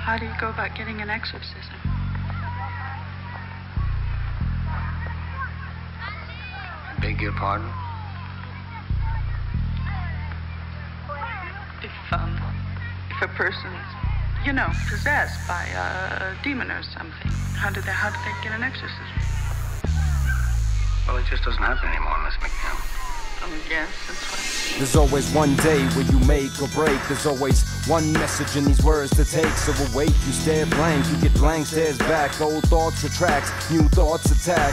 How do you go about getting an exorcism? I beg your pardon? If a person's, you know, possessed by a demon or something, how do they get an exorcism? Well, it just doesn't happen anymore, Miss McNeil. Yes, that's right. There's always one day where you make or break. There's always one message in these words to take. So awake, you stare blank, you get blank stares back. Old thoughts retract, new thoughts attack.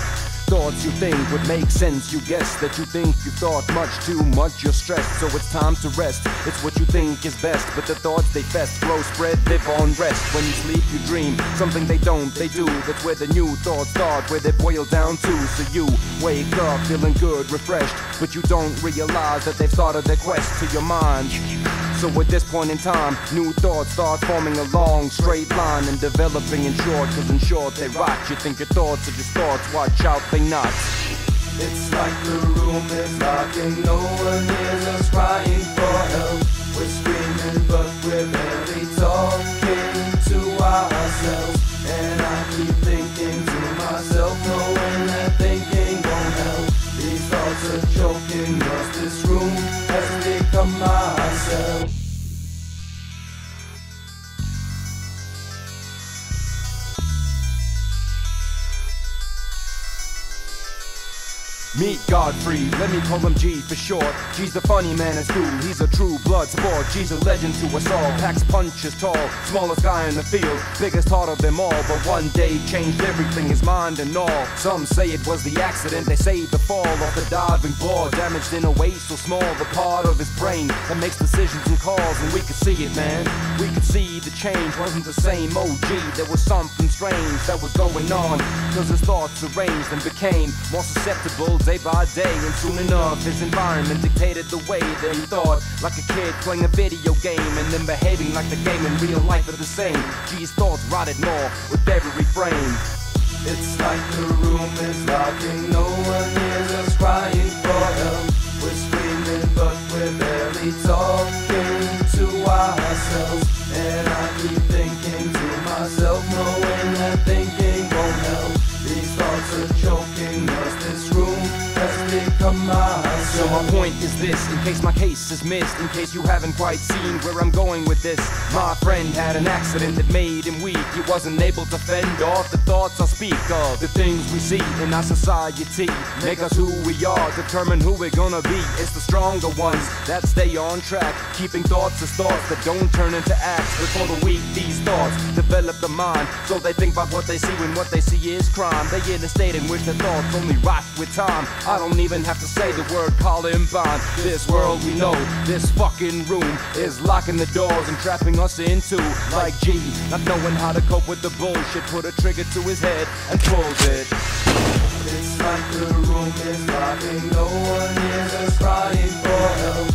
Thoughts you think would make sense, you guess that you think you thought much too much, you're stressed, so it's time to rest. It's what you think is best, but the thoughts they fest, flow, spread, live on rest. When you sleep you dream, something they don't, they do. That's where the new thoughts start, where they boil down to. So you wake up feeling good, refreshed, but you don't realize that they've started their quest to your mind. So at this point in time, new thoughts start forming a long, straight line and developing in short, cause in short they rot. You think your thoughts are just thoughts, watch out they not. It's like the room is locking, no one hears us crying for help. We're screaming but we're barely talking to ourselves. And I keep thinking to myself, knowing that thinking won't help. These thoughts are choking us, this room has become myself. Meet Godfrey, let me call him G for short. G's the funny man at school, he's a true blood sport. G's a legend to us all, packs punches tall. Smallest guy in the field, biggest heart of them all. But one day changed everything, his mind and all. Some say it was the accident, they say the fall off the diving board. Damaged in a way so small, the part of his brain that makes decisions and calls. And we could see it, man, we could see the change wasn't the same. Oh gee, there was something strange that was going on, cause his thoughts arranged and became more susceptible day by day, and soon enough his environment dictated the way that he thought. Like a kid playing a video game and then behaving like the game in real life are the same. G's thoughts rotted more with every frame. It's like the room is locking, no one hears us crying for help. We're screaming but we're barely talking to ourselves. And I keep thinking to myself, knowing that thinking won't help. These thoughts are choking us, this room has become myself. So my point is this, in case my case is missed, in case you haven't quite seen where I'm going with this. My friend had an accident that made him weak. He wasn't able to fend off the thoughts I speak of. The things we see in our society make us who we are, determine who we're gonna be. It's the stronger ones that stay on track, keeping thoughts as thoughts that don't turn into acts. Before the weak, these thoughts develop the mind, so they think about what they see when what they see is crime. They in a state in which their thoughts only rot with time. I don't even have to say the word Columbine. This world we know, this fucking room is locking the doors and trapping us into. Like G, not knowing how to cope with the bullshit, put a trigger to his head and pulls it. It's like the room is locking, no one hears us crying for help.